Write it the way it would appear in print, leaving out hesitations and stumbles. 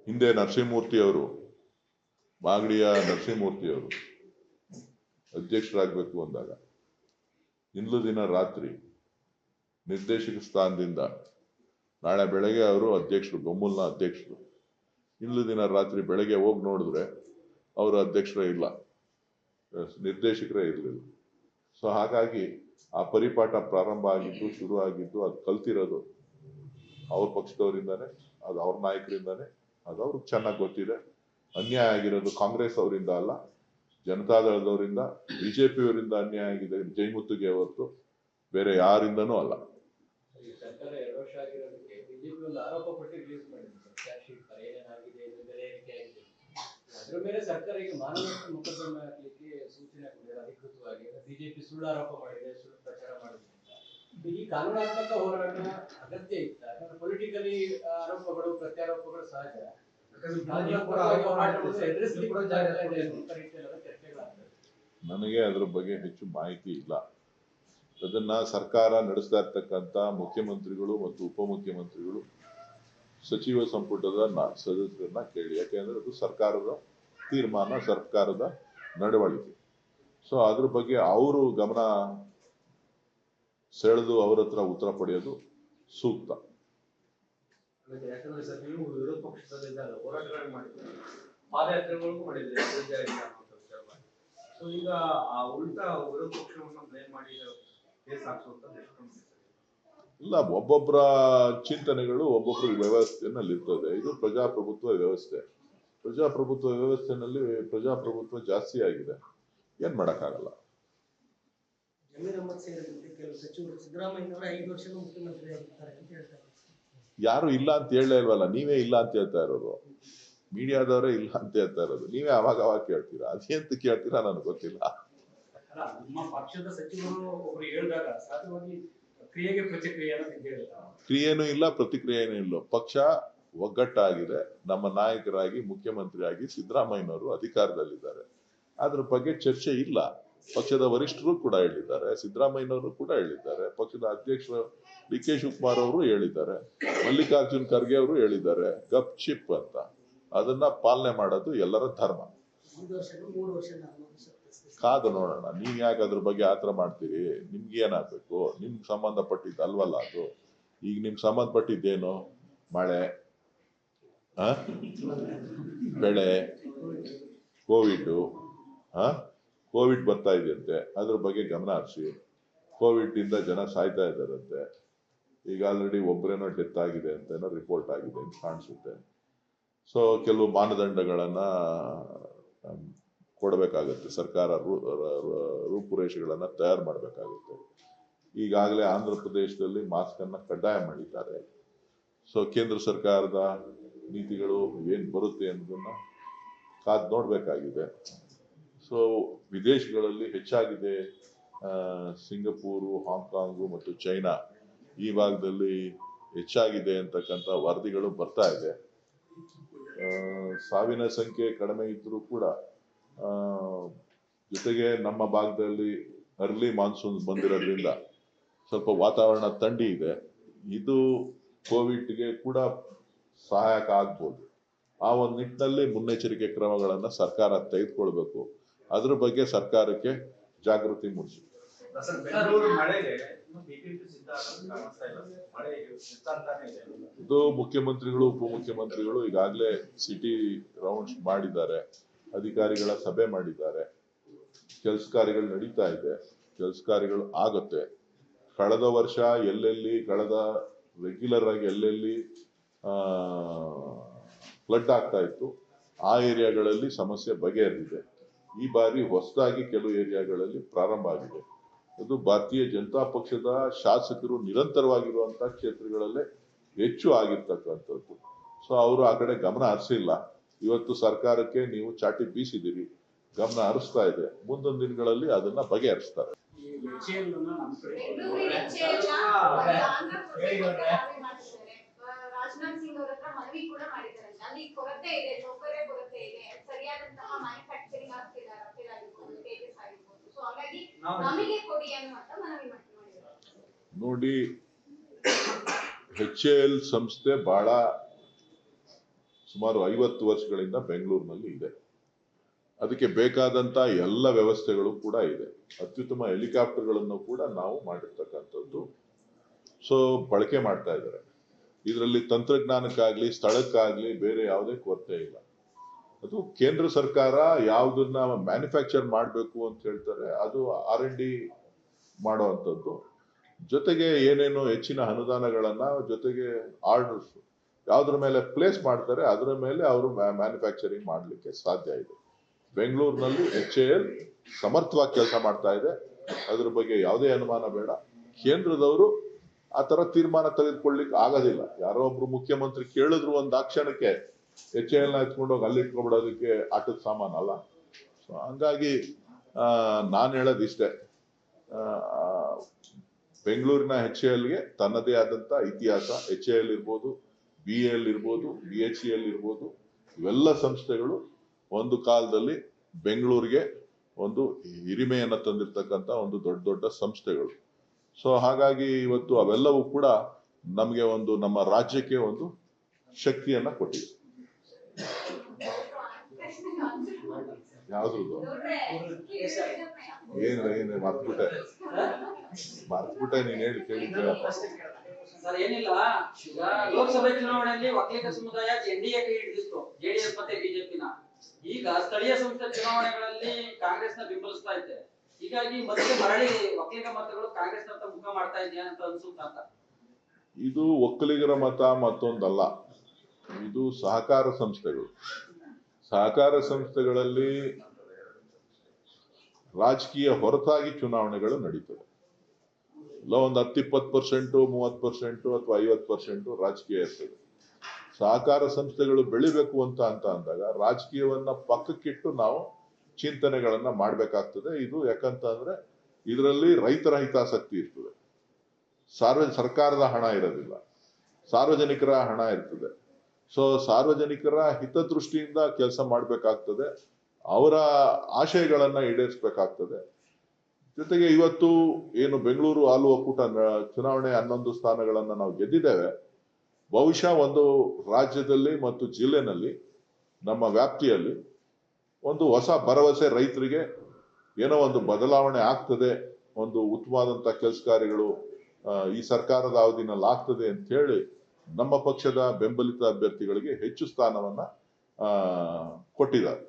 ಹಿಂದೆ ನರಸಿಂಹಮೂರ್ತಿ ಅವರು, ಮಾಗಡಿಯ ನರಸಿಂಹಮೂರ್ತಿ ಅವರು ಅಧ್ಯಕ್ಷರಾಗಬೇಕು ಅಂದಾಗ ಇಂದು ದಿನ ರಾತ್ರಿ ನಿರ್ದೇಶಕ ಸ್ಥಾನದಿಂದ ನಾಳೆ ಬೆಳಗ್ಗೆ ಅವರು ಅಧ್ಯಕ್ಷರು, ಬೊಮ್ಮಲ್ನ ಅಧ್ಯಕ್ಷರು, ಇಂದು ದಿನ ರಾತ್ರಿ ಬೆಳಗ್ಗೆ ಹೋಗಿ ನೋಡಿದ್ರೆ ಅವರು ಅಧ್ಯಕ್ಷರೇ ಇಲ್ಲ, ನಿರ್ದೇಶಕರೇ ಇರಲಿಲ್ಲ. ಸೊ ಹಾಗಾಗಿ ಆ ಪರಿಪಾಠ ಪ್ರಾರಂಭ ಆಗಿದ್ದು, ಶುರು ಆಗಿದ್ದು, ಅದು ಕಲ್ತಿರೋದು ಅವ್ರ ಪಕ್ಷದವರಿಂದಾನೆ, ಅದು ಅವ್ರ ನಾಯಕರಿಂದಾನೆ, ಅದು ಅವ್ರಿಗೆ ಚೆನ್ನಾಗಿ ಗೊತ್ತಿದೆ. ಅನ್ಯಾಯ ಆಗಿರೋದು ಕಾಂಗ್ರೆಸ್ ಅವರಿಂದ ಅಲ್ಲ, ಜನತಾದಳದವರಿಂದ, ಬಿಜೆಪಿಯವರಿಂದ ಅನ್ಯಾಯ ಆಗಿದೆ ಜೈಮುತ್ತುಗೆ ಹೊರತು ಬೇರೆ ಯಾರಿಂದನೂ ಅಲ್ಲ. ಸರ್ಕಾರ 2 ವರ್ಷ ಆಗಿರೋದಕ್ಕೆ ಬಿಜೆಪಿ ಒಂದು ಆರೋಪ ಪಟ್ಟಿ ರಿಲೀಸ್ ಮಾಡಿದೆ ಸರ್, ಚಾರ್ಜ್ ಶೀಟ್ ಏನೇನಾಗಿದೆ, ಬೆಲೆ ಏರಿಕೆ ಆಗಿದೆ, ಅದ್ರ ಮೇಲೆ ಸರ್ಕಾರ ಈಗ ಮಾನನಷ್ಟ ಮೊಕದ್ದಮೆ ಹಾಕಲಿಕ್ಕೆ ಸೂಚನೆ ಕೊಟ್ಟಿದೆ ಅಧಿಕೃತವಾಗಿ. ಬಿಜೆಪಿ ಸುಳ್ಳು ಆರೋಪ ಮಾಡಿದೆ, ಸುಳ್ಳು ಪ್ರಚಾರ ಮಾಡಿದೆ ಅಂತ. ಈ ಕಾನೂನಾತ್ಮಕ ಹೋರಾಟ ಅಗತ್ಯ ಇತ್ತ? ಯಾಕಂದ್ರೆ ಪೊಲಿಟಿಕಲಿ ಆರೋಪಗಳು ಪ್ರತ್ಯಾರೋಪಗಳು ಸಹಜ. ನನಗೆ ಅದ್ರ ಬಗ್ಗೆ ಹೆಚ್ಚು ಮಾಹಿತಿ ಇಲ್ಲ. ಅದನ್ನ ಸರ್ಕಾರ ನಡೆಸ್ತಾ ಇರ್ತಕ್ಕಂಥ ಮುಖ್ಯಮಂತ್ರಿಗಳು ಮತ್ತು ಉಪಮುಖ್ಯಮಂತ್ರಿಗಳು, ಸಚಿವ ಸಂಪುಟದ ಸದಸ್ಯರನ್ನ ಕೇಳಿ. ಯಾಕೆಂದ್ರೆ ಅದು ಸರ್ಕಾರದ ತೀರ್ಮಾನ, ಸರ್ಕಾರದ ನಡವಳಿಕೆ. ಸೊ ಅದ್ರ ಬಗ್ಗೆ ಅವರು ಗಮನ ಸೆಳೆದು ಅವರ ಹತ್ರ ಉತ್ತರ ಪಡೆಯೋದು ಸೂಕ್ತ. ಯಾಕಂದ್ರೆ ಸರ್, ನೀವು ವಿರೋಧ ಪಕ್ಷದಲ್ಲಿದ್ದಾಗ ಹೋರಾಟಗಳನ್ನು ಮಾಡಿದ್ರೆ, ಪಾದಯಾತ್ರೆಗಳಿಗೂ ಮಾಡಿದ್ರೆ, ಸೊ ಈಗ ಆ ಉಲ್ಟಾ ವಿರೋಧ ಪಕ್ಷವನ್ನು ಬ್ಲೇಮ್ ಮಾಡಿ ಕೇಸ್ ಹಾಕ್ಸುವಂತ ಇಲ್ಲ, ಒಬ್ಬೊಬ್ಬರ ಚಿಂತನೆಗಳು ಒಬ್ಬೊಬ್ಬರ ವ್ಯವಸ್ಥೆನಲ್ಲಿ ಇರ್ತದೆ. ಇದು ಪ್ರಜಾಪ್ರಭುತ್ವ ವ್ಯವಸ್ಥೆ. ಪ್ರಜಾಪ್ರಭುತ್ವ ವ್ಯವಸ್ಥೆನಲ್ಲಿ ಪ್ರಜಾಪ್ರಭುತ್ವ ಜಾಸ್ತಿ ಆಗಿದೆ, ಏನ್ ಮಾಡಕ್ಕಾಗಲ್ಲ. ಜಮೀರ್ ಅಹಮದ್ ಸೇರಿದಂತೆ ಕೆಲವು ಸಚಿವರು ಸಿದ್ದರಾಮಯ್ಯನವರ 5 ವರ್ಷ ಮುಖ್ಯಮಂತ್ರಿ ಆಗಿರ್ತಾರೆ ಅಂತ ಹೇಳ್ತಾರೆ. ಯಾರು ಇಲ್ಲ ಅಂತ ಹೇಳಲೇ ಇಲ್ವಲ್ಲ, ನೀವೇ ಇಲ್ಲ ಅಂತ ಹೇಳ್ತಾ ಇರೋದು. ಮೀಡಿಯಾದವರೇ ಇಲ್ಲ ಅಂತ ಹೇಳ್ತಾ ಇರೋದು. ನೀವೇ ಅವಾಗ ಕೇಳ್ತೀರಾ, ಅದೇಂತ ಕೇಳ್ತೀರಾ ನನಗೆ ಗೊತ್ತಿಲ್ಲ. ನಿಮ್ಮ ಪಕ್ಷದ ಸಚಿವರು ಒಬ್ರು ಹೇಳಿದಾಗ ಸಾಧ್ಯವಾಗಿ ಕ್ರಿಯೆಗೆ ಪ್ರತಿಕ್ರಿಯೆ ಕ್ರಿಯೆನೂ ಇಲ್ಲ, ಪ್ರತಿಕ್ರಿಯೆನೂ ಇಲ್ಲ. ಪಕ್ಷ ಒಗ್ಗಟ್ಟಾಗಿದೆ. ನಮ್ಮ ನಾಯಕರಾಗಿ, ಮುಖ್ಯಮಂತ್ರಿಯಾಗಿ ಸಿದ್ದರಾಮಯ್ಯನವರು ಅಧಿಕಾರದಲ್ಲಿದ್ದಾರೆ. ಅದ್ರ ಬಗ್ಗೆ ಚರ್ಚೆ ಇಲ್ಲ. ಪಕ್ಷದ ವರಿಷ್ಠರು ಕೂಡ ಹೇಳಿದ್ದಾರೆ, ಸಿದ್ದರಾಮಯ್ಯನವರು ಕೂಡ ಹೇಳಿದ್ದಾರೆ, ಪಕ್ಷದ ಅಧ್ಯಕ್ಷರು ಡಿ ಕೆ ಶಿವಕುಮಾರ್ ಅವರು ಹೇಳಿದ್ದಾರೆ, ಮಲ್ಲಿಕಾರ್ಜುನ್ ಖರ್ಗೆ ಅವರು ಹೇಳಿದ್ದಾರೆ, ಗಪ್ ಚಿಪ್ ಅಂತ. ಅದನ್ನ ಪಾಲನೆ ಮಾಡೋದು ಎಲ್ಲರ ಧರ್ಮ. ಕಾದು ನೋಡೋಣ. ನೀವ್ ಯಾಕೆ ಅದ್ರ ಬಗ್ಗೆ ಆತರ ಮಾಡ್ತೀರಿ? ನಿಮ್ಗೆ ಏನಾಗ್ಬೇಕು? ನಿಮ್ಗೆ ಸಂಬಂಧಪಟ್ಟಿದ್ದು ಅಲ್ವಲ್ಲ ಅದು. ಈಗ ನಿಮ್ಗೆ ಸಂಬಂಧಪಟ್ಟಿದ್ದೇನು? ಮಳೆ, ಬೆಳೆ, ಕೋವಿಡ್ ಬರ್ತಾ ಇದೆಯಂತೆ, ಅದ್ರ ಬಗ್ಗೆ ಗಮನ ಹರಿಸಿ. ಕೋವಿಡ್ ಇಂದ ಜನ ಸಾಯ್ತಾ ಇದ್ದಾರಂತೆ. ಈಗ ಆಲ್ರೆಡಿ ಒಬ್ಬರೇನೋ ಡೆತ್ ಆಗಿದೆ ಅಂತ ಏನೋ ರಿಪೋರ್ಟ್ ಆಗಿದೆ ಅಂತ ಕಾಣಿಸುತ್ತೆ. ಸೊ ಕೆಲವು ಮಾನದಂಡಗಳನ್ನ ಕೊಡಬೇಕಾಗುತ್ತೆ ಸರ್ಕಾರ, ರೂಪುರೇಷೆಗಳನ್ನ ತಯಾರು ಮಾಡಬೇಕಾಗುತ್ತೆ. ಈಗಾಗಲೇ ಆಂಧ್ರ ಪ್ರದೇಶದಲ್ಲಿ ಮಾಸ್ಕ್ ಅನ್ನ ಕಡ್ಡಾಯ ಮಾಡಿದ್ದಾರೆ. ಸೊ ಕೇಂದ್ರ ಸರ್ಕಾರದ ನೀತಿಗಳು ಏನ್ ಬರುತ್ತೆ ಅನ್ನೋದನ್ನ ಕಾದ್ ನೋಡ್ಬೇಕಾಗಿದೆ. ಸೊ ವಿದೇಶಗಳಲ್ಲಿ ಹೆಚ್ಚಾಗಿದೆ, ಸಿಂಗಪೂರು, ಹಾಂಗ್ಕಾಂಗು ಮತ್ತು ಚೈನಾ ಈ ಭಾಗದಲ್ಲಿ ಹೆಚ್ಚಾಗಿದೆ ಅಂತಕ್ಕಂಥ ವರದಿಗಳು ಬರ್ತಾ ಇದೆ. ಸಾವಿನ ಸಂಖ್ಯೆ ಕಡಿಮೆ ಇದ್ರೂ ಕೂಡ ಜೊತೆಗೆ ನಮ್ಮ ಭಾಗದಲ್ಲಿ ಅರ್ಲಿ ಮಾನ್ಸೂನ್ ಬಂದಿರೋದ್ರಿಂದ ಸ್ವಲ್ಪ ವಾತಾವರಣ ಥಂಡಿ ಇದೆ. ಇದು ಕೋವಿಡ್ಗೆ ಕೂಡ ಸಹಾಯಕ ಆಗ್ಬೋದು. ಆ ಒಂದು ನಿಟ್ಟಿನಲ್ಲಿ ಮುನ್ನೆಚ್ಚರಿಕೆ ಕ್ರಮಗಳನ್ನ ಸರ್ಕಾರ ತೆಗೆದುಕೊಳ್ಬೇಕು. ಅದ್ರ ಬಗ್ಗೆ ಸರ್ಕಾರಕ್ಕೆ ಜಾಗೃತಿ ಮೂಡಿಸಿ. ಇದು ಮುಖ್ಯಮಂತ್ರಿಗಳು, ಉಪಮುಖ್ಯಮಂತ್ರಿಗಳು ಈಗಾಗಲೇ ಸಿಟಿ ರೌಂಡ್ಸ್ ಮಾಡಿದ್ದಾರೆ, ಅಧಿಕಾರಿಗಳ ಸಭೆ ಮಾಡಿದ್ದಾರೆ, ಕೆಲಸ ಕಾರ್ಯಗಳು ನಡೀತಾ ಇದೆ, ಕೆಲಸ ಕಾರ್ಯಗಳು ಆಗುತ್ತೆ. ಕಳೆದ ವರ್ಷ ರೆಗ್ಯುಲರ್ ಆಗಿ ಎಲ್ಲೆಲ್ಲಿ ಫ್ಲಡ್ ಆಗ್ತಾ ಇತ್ತು ಆ ಏರಿಯಾಗಳಲ್ಲಿ ಸಮಸ್ಯೆ ಬಗೆಹರಿದಿದೆ. ಈ ಬಾರಿ ಹೊಸದಾಗಿ ಕೆಲವು ಏರಿಯಾಗಳಲ್ಲಿ ಪ್ರಾರಂಭ ಆಗಿದೆ. ಅದು ಭಾರತೀಯ ಜನತಾ ಪಕ್ಷದ ಶಾಸಕರು ನಿರಂತರವಾಗಿರುವಂತಹ ಕ್ಷೇತ್ರಗಳಲ್ಲೇ ಹೆಚ್ಚು ಆಗಿರ್ತಕ್ಕಂಥದ್ದು. ಸೊ ಅವರು ಆ ಕಡೆ ಗಮನ ಹರಿಸಿಲ್ಲ. ಇವತ್ತು ಸರ್ಕಾರಕ್ಕೆ ನೀವು ಚಾಟಿ ಬೀಸಿದಿರಿ, ಗಮನ ಹರಿಸ್ತಾ ಇದೆ. ಮುಂದೊಂದು ದಿನಗಳಲ್ಲಿ ಅದನ್ನ ಬಗೆಹರಿಸ್ತಾರೆ. ರಾಜನಾಥ್ ಸಿಂಗ್ ಅವರ ಹತ್ರ ಮನವಿ ಕೂಡ ಮಾಡಿದ್ದಾರೆ. ಅಲ್ಲಿ ಕೊರತೆ ಇದೆ, ನೌಕರರ ಕೊರತೆ ಇದೆ, ಸರಿಯಾದಂತಹ ಮ್ಯಾನುಫ್ಯಾಕ್ಚರಿಂಗ್ ಆಗ್ತಿಲ್ಲ ತೇಜಸ್ ಆಗಿರ್ಬೋದು. ಸೊ ಹಾಗಾಗಿ ನಮಗೆ ಕೊಡಿ ಅನ್ನುವಂತ ಮನವಿ ಮಾಡಿದ್ದಾರೆ. ನೋಡಿ, HAL ಸಂಸ್ಥೆ ಬಹಳ ಸುಮಾರು 50 ವರ್ಷಗಳಿಂದ ಬೆಂಗಳೂರಿನಲ್ಲಿ ಇದೆ. ಅದಕ್ಕೆ ಬೇಕಾದಂತ ಎಲ್ಲ ವ್ಯವಸ್ಥೆಗಳು ಕೂಡ ಇದೆ. ಅತ್ಯುತ್ತಮ ಹೆಲಿಕಾಪ್ಟರ್ಗಳನ್ನು ಕೂಡ ನಾವು ಮಾಡಿರ್ತಕ್ಕಂಥದ್ದು. ಸೊ ಬಳಕೆ ಮಾಡ್ತಾ ಇದ್ದಾರೆ. ಇದರಲ್ಲಿ ತಂತ್ರಜ್ಞಾನಕ್ಕಾಗ್ಲಿ ಸ್ಥಳಕ್ಕಾಗ್ಲಿ ಬೇರೆ ಯಾವುದೇ ಕೊರತೆ ಇಲ್ಲ. ಅದು ಕೇಂದ್ರ ಸರ್ಕಾರ ಯಾವುದನ್ನ ಮ್ಯಾನುಫ್ಯಾಕ್ಚರ್ ಮಾಡಬೇಕು ಅಂತ ಹೇಳ್ತಾರೆ ಅದು R&D ಮಾಡುವಂಥದ್ದು. ಜೊತೆಗೆ ಏನೇನು ಹೆಚ್ಚಿನ ಅನುದಾನಗಳನ್ನ ಜೊತೆಗೆ ಆರ್ಡರ್ಸ್ ಯಾವ್ದ್ರ ಮೇಲೆ ಪ್ಲೇಸ್ ಮಾಡ್ತಾರೆ ಅದರ ಮೇಲೆ ಅವರು ಮ್ಯಾನುಫ್ಯಾಕ್ಚರಿಂಗ್ ಮಾಡಲಿಕ್ಕೆ ಸಾಧ್ಯ ಇದೆ. ಬೆಂಗಳೂರಿನಲ್ಲಿ HAL ಸಮರ್ಥವಾಗಿ ಕೆಲಸ ಮಾಡ್ತಾ ಇದೆ. ಅದ್ರ ಬಗ್ಗೆ ಯಾವುದೇ ಅನುಮಾನ ಬೇಡ. ಕೇಂದ್ರದವರು ಆ ತರ ತೀರ್ಮಾನ ತೆಗೆದುಕೊಳ್ಳಿಕ್ಕೆ ಆಗೋದಿಲ್ಲ. ಯಾರೋ ಒಬ್ರು ಮುಖ್ಯಮಂತ್ರಿ ಕೇಳಿದ್ರು ಒಂದು ಕ್ಷಣಕ್ಕೆ HAL ನ ಎತ್ಕೊಂಡೋಗಿ ಅಲ್ಲಿ ಇಟ್ಕೊಂಡ್ಬಿಡೋದಕ್ಕೆ ಆಟದ ಸಾಮಾನಲ್ಲ. ಸೊ ಹಂಗಾಗಿ ನಾನು ಹೇಳೋದಿಷ್ಟೇ, ಬೆಂಗಳೂರಿನ HALಗೆ ತನ್ನದೇ ಆದಂತ ಇತಿಹಾಸ. HAL ಇರ್ಬೋದು, BAL ಇರ್ಬೋದು, BHEL ಇರ್ಬೋದು, ಇವೆಲ್ಲ ಸಂಸ್ಥೆಗಳು ಒಂದು ಕಾಲದಲ್ಲಿ ಬೆಂಗಳೂರಿಗೆ ಒಂದು ಹಿರಿಮೆಯನ್ನ ತಂದಿರ್ತಕ್ಕಂಥ ಒಂದು ದೊಡ್ಡ ದೊಡ್ಡ ಸಂಸ್ಥೆಗಳು. ಸೊ ಹಾಗಾಗಿ ಇವತ್ತು ಅವೆಲ್ಲವೂ ಕೂಡ ನಮಗೆ ಒಂದು ನಮ್ಮ ರಾಜ್ಯಕ್ಕೆ ಒಂದು ಶಕ್ತಿಯನ್ನ ಕೊಟ್ಟಿದೆ. ಯಾವ್ದು ಏನ್ ಮರ್ತ್ಬಿಟ್ಟೆ ನೀನ್ ಹೇಳಿ ಕೇಳಿದ್ದೆ. ಸರ್ ಏನಿಲ್ಲ, ಈಗ ಲೋಕಸಭೆ ಚುನಾವಣೆಯಲ್ಲಿ ಒಕ್ಕಲಿಗ ಸಮುದಾಯ NDA ಕೈ ಹಿಡಿದಿತ್ತು, JDS ಮತ್ತೆ ಬಿಜೆಪಿನ. ಈಗ ಸ್ಥಳೀಯ ಸಂಸ್ಥೆ ಚುನಾವಣೆಗಳಲ್ಲಿ ಕಾಂಗ್ರೆಸ್ನ ಬೆಂಬಲಿಸ್ತಾ ಇದೆ. ಹೀಗಾಗಿ ಮತ್ತೆ ಮರಳಿ ಒಕ್ಕಲಿಗ ಮತಗಳು ಕಾಂಗ್ರೆಸ್ನತ್ತ ಮುಖ ಮಾಡ್ತಾ ಇದೆಯಾ ಅಂತ ಅನ್ಸುತ್ತ? ಇದು ಒಕ್ಕಲಿಗರ ಮತ ಮತ್ತೊಂದಲ್ಲ, ಇದು ಸಹಕಾರ ಸಂಸ್ಥೆಗಳು. ಸಹಕಾರ ಸಂಸ್ಥೆಗಳಲ್ಲಿ ರಾಜಕೀಯ ಹೊರತಾಗಿ ಚುನಾವಣೆಗಳು ನಡೀತದೆ. ಇಲ್ಲ ಒಂದು 10-20%, 30% ಅಥವಾ 50% ರಾಜಕೀಯ ಇರ್ತದೆ. ಸಹಕಾರ ಸಂಸ್ಥೆಗಳು ಬೆಳಿಬೇಕು ಅಂತ ಅಂದಾಗ ರಾಜಕೀಯವನ್ನ ಪಕ್ಕಕ್ಕಿಟ್ಟು ನಾವು ಚಿಂತನೆಗಳನ್ನ ಮಾಡ್ಬೇಕಾಗ್ತದೆ. ಇದು ಯಾಕಂತಂದ್ರೆ ಇದರಲ್ಲಿ ರೈತರ ಹಿತಾಸಕ್ತಿ ಇರ್ತದೆ. ಸರ್ಕಾರದ ಹಣ ಇರೋದಿಲ್ಲ, ಸಾರ್ವಜನಿಕರ ಹಣ ಇರ್ತದೆ. ಸೊ ಸಾರ್ವಜನಿಕರ ಹಿತದೃಷ್ಟಿಯಿಂದ ಕೆಲಸ ಮಾಡ್ಬೇಕಾಗ್ತದೆ, ಅವರ ಆಶಯಗಳನ್ನ ಈಡೇರಿಸಬೇಕಾಗ್ತದೆ. ಜೊತೆಗೆ ಇವತ್ತು ಏನು ಬೆಂಗಳೂರು ಹಾಲು ಒಕ್ಕೂಟ ಚುನಾವಣೆ 11 ಸ್ಥಾನಗಳನ್ನ ನಾವು ಗೆದ್ದಿದ್ದೇವೆ. ಬಹುಶಃ ಒಂದು ರಾಜ್ಯದಲ್ಲಿ ಮತ್ತು ಜಿಲ್ಲೆನಲ್ಲಿ ನಮ್ಮ ವ್ಯಾಪ್ತಿಯಲ್ಲಿ ಒಂದು ಹೊಸ ಭರವಸೆ, ರೈತರಿಗೆ ಏನೋ ಒಂದು ಬದಲಾವಣೆ ಆಗ್ತದೆ, ಒಂದು ಉತ್ತಮವಾದಂತ ಕೆಲಸ ಕಾರ್ಯಗಳು ಈ ಸರ್ಕಾರದ ಅವಧಿನಲ್ಲಿ ಆಗ್ತದೆ ಅಂತ ಹೇಳಿ ನಮ್ಮ ಪಕ್ಷದ ಬೆಂಬಲಿತ ಅಭ್ಯರ್ಥಿಗಳಿಗೆ ಹೆಚ್ಚು ಸ್ಥಾನವನ್ನ ಕೊಟ್ಟಿದ್ದಾರೆ.